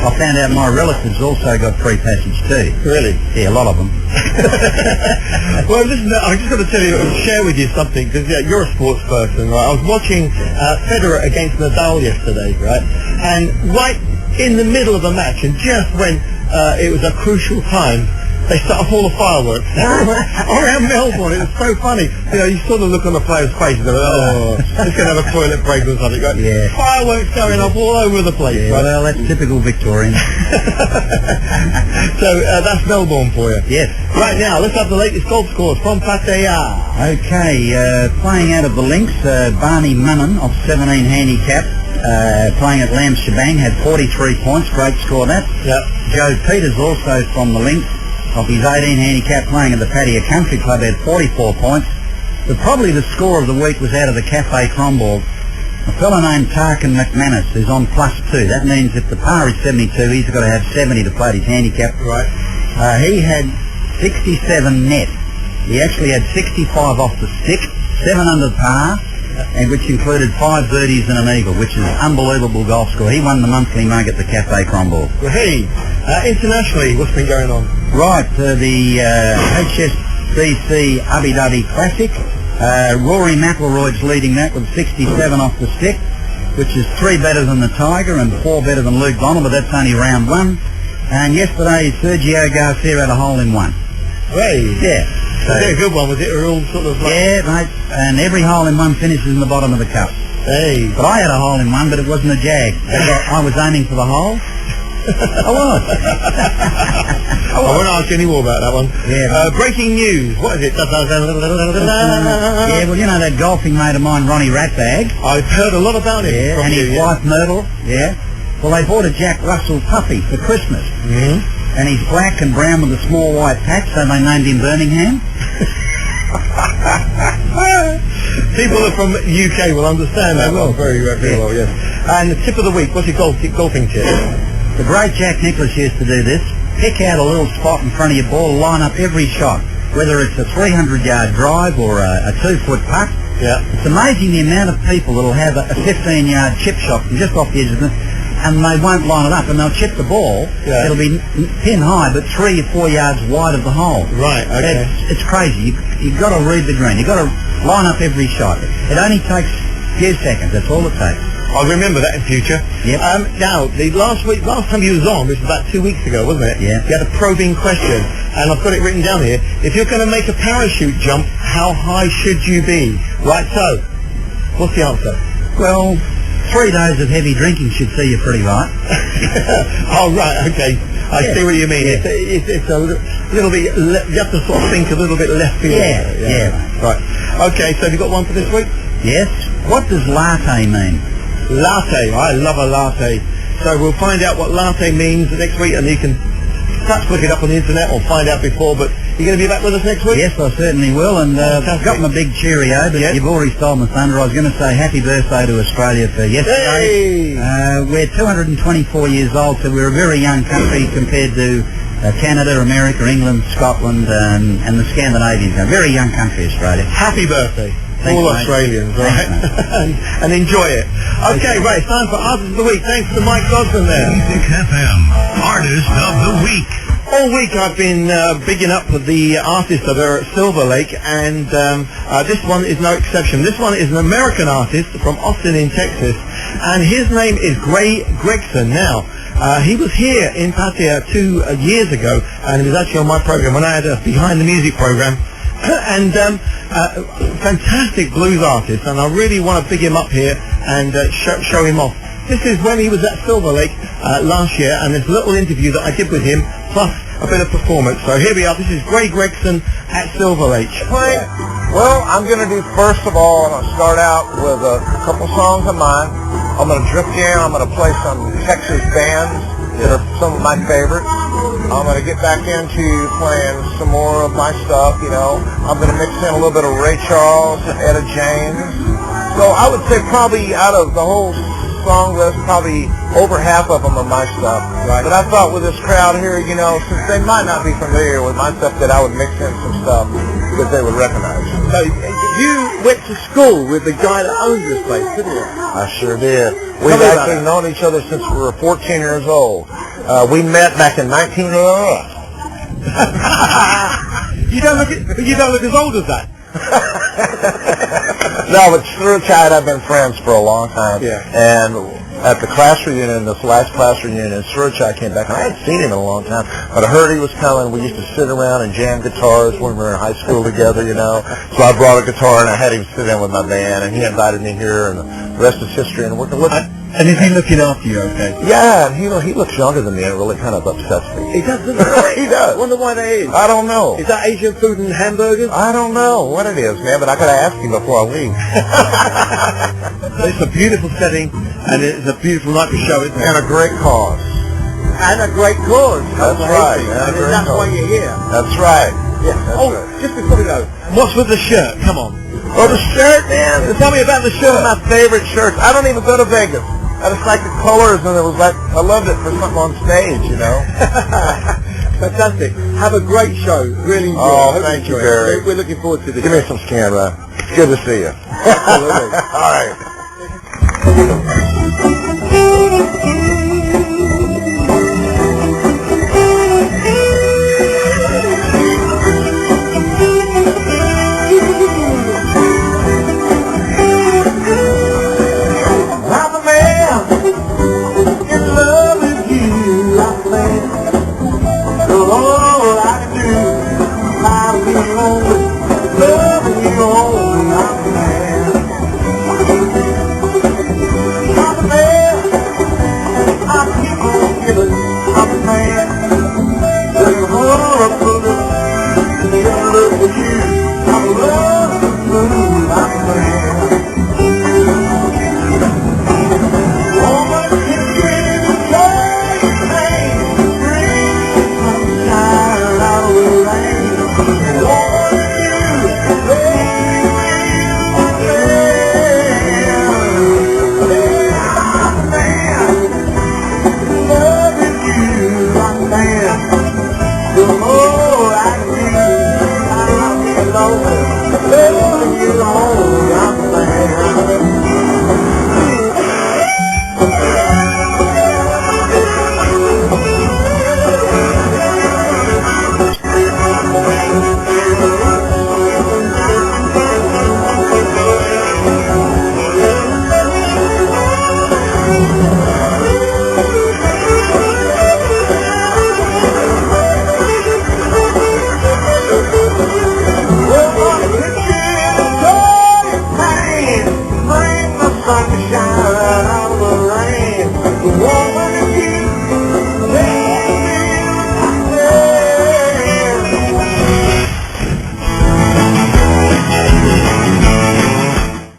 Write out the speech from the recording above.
I found out my relatives also got free passage too. Really? Yeah, a lot of them. Well, listen, I'm just going to tell you, share with you something, because you're a sports person, right? I was watching Federer against Nadal yesterday, right? And right in the middle of the match, and just when it was a crucial time, they set off all the fireworks around Melbourne. It was so funny. You know, you saw the look on the players' faces. They were like, oh, it's going to have a toilet break or something. Right? Yeah. Fireworks going off all over the place. Yeah, right? well, that's typical Victorian. So that's Melbourne for you. Yes. Right now, let's have the latest golf scores from Pattaya. Okay, playing out of the links, Barney Munnan of 17 handicap, playing at Lamb Shebang, had 43 points. Great score that. Yep. Joe Peters also from the links of his 18 handicap, playing at the Pattaya Country Club, had 44 points. But probably the score of the week was out of the Cafe Crombourg. A fellow named Tarkin McManus is on +2. That means if the par is 72, he's got to have 70 to play his handicap. Right. He had 67 net. He actually had 65 off the stick, 7 under par, and which included 5 birdies and an eagle, which is an unbelievable golf score. He won the monthly mug at the Cafe Crombourg. Well, hey, internationally, what's been going on? Right, the HSBC Abu Dhabi Classic. Rory McIlroy's leading that with 67 off the stick, which is 3 better than the Tiger and 4 better than Luke Bonner, but that's only round 1. And yesterday, Sergio Garcia had a hole-in-one. Hey. Yeah. So, was it a good one? Was it all sort of like... Yeah, mate, and every hole-in-one finishes in the bottom of the cup. Hey. But I had a hole-in-one, but it wasn't a jag. I was aiming for the hole. I was. I won't ask you any more about that one. Yeah. Breaking news. What is it? Yeah, well, you know that golfing mate of mine, Ronnie Ratbag. I've heard a lot about him. Yeah, and his wife Myrtle. Yeah. Well, they bought a Jack Russell puppy for Christmas. Mm-hmm. And he's black and brown with a small white patch, so they named him Birmingham. People that are from UK will understand that one very well, yes. And the tip of the week, what's your golfing tip? The great Jack Nicklaus used to do this. Pick out a little spot in front of your ball, line up every shot, whether it's a 300-yard drive or a 2-foot putt. Yeah. It's amazing the amount of people that'll have a 15-yard chip shot from just off the edge of the... and they won't line it up, and they'll chip the ball. Yeah. It'll be pin high, but 3 or 4 yards wide of the hole. Right, okay. It's crazy. You've got to read the green. You've got to line up every shot. It only takes a few seconds. That's all it takes. I'll remember that in future. Yep. Now, the last time you was on, which was about 2 weeks ago, wasn't it? Yeah. You had a probing question, and I've got it written down here. If you're going to make a parachute jump, how high should you be? Right, so, what's the answer? Well, 3 days of heavy drinking should see you pretty right. Oh, right, okay. I see what you mean. Yeah. It's a little bit, you have to sort of think a little bit left field. Yeah. Right. Okay, so have you got one for this week? Yes. What does latte mean? Latte. I love a latte. So we'll find out what latte means next week, and you can perhaps look it up on the internet or find out before, but you're going to be back with us next week? Yes, I certainly will, and got my big cheerio, but you've already stolen my thunder. I was going to say happy birthday to Australia for yesterday. Hey! We're 224 years old, so we're a very young country compared to Canada, America, England, Scotland, and the Scandinavians. A very young country, Australia. Happy birthday. Thanks, all mate. Australians, right? and enjoy it. Okay, right, it's time for Artist of the Week. Thanks to Mike Dodson there. Music FM, Artist of the Week. All week I've been bigging up the artists that are at Silver Lake, and this one is no exception. This one is an American artist from Austin in Texas, and his name is Gregson. Now, he was here in Pattaya 2 years ago, and he was actually on my program when I had a Behind the Music program. And fantastic blues artist, and I really want to big him up here and show him off. This is when he was at Silver Lake last year, and this little interview that I did with him, plus a bit of performance. So here we are. This is Gregson at Silver Lake. Well, I'm going to do, first of all, I'm going to start out with a couple songs of mine. I'm going to drift in. I'm going to play some Texas bands that are some of my favorites. I'm going to get back into playing some more of my stuff, you know. I'm going to mix in a little bit of Ray Charles and Etta James. So I would say probably out of the whole song list, probably over half of them are my stuff. Right. But I thought with this crowd here, you know, since they might not be familiar with my stuff, that I would mix in some stuff that they would recognize. So you went to school with the guy that owns this place, didn't you? I sure did. We've Tell me about actually it. known each other since we were 14 years old. We met back in 1980. You don't look as old as that. No, but Surachai and I've been friends for a long time. Yeah. And at the class reunion, this last class reunion, Surachai came back. And I hadn't seen him in a long time, but I heard he was coming. We used to sit around and jam guitars when we were in high school together, you know. So I brought a guitar and I had him sit in with my band, and he invited me here, and the rest is history. And we're looking. And is he looking after you, okay? Yeah, and he looks younger than me, and it really kind of upsets me. He does, doesn't he? He does. I wonder why that is. I don't know. Is that Asian food and hamburgers? I don't know what it is, man, but I gotta ask him before I leave. It's a beautiful setting, and it's a beautiful night for show, isn't it? And a great cause. And a great cause. That's right. And that's why you're here. That's right. Yeah. That's right. Just before we go, what's with the shirt? Come on. Oh, the shirt, man. Tell me about the One shirt. of my favorite shirts. I don't even go to Vegas. I just like the colors, and it was like, I loved it for something on stage, you know. Fantastic. Have a great show. Really enjoy it. Oh, I hope thank you, enjoy it. Barry. We're looking forward to this. Give me some camera. It's good to see you. Absolutely. All right.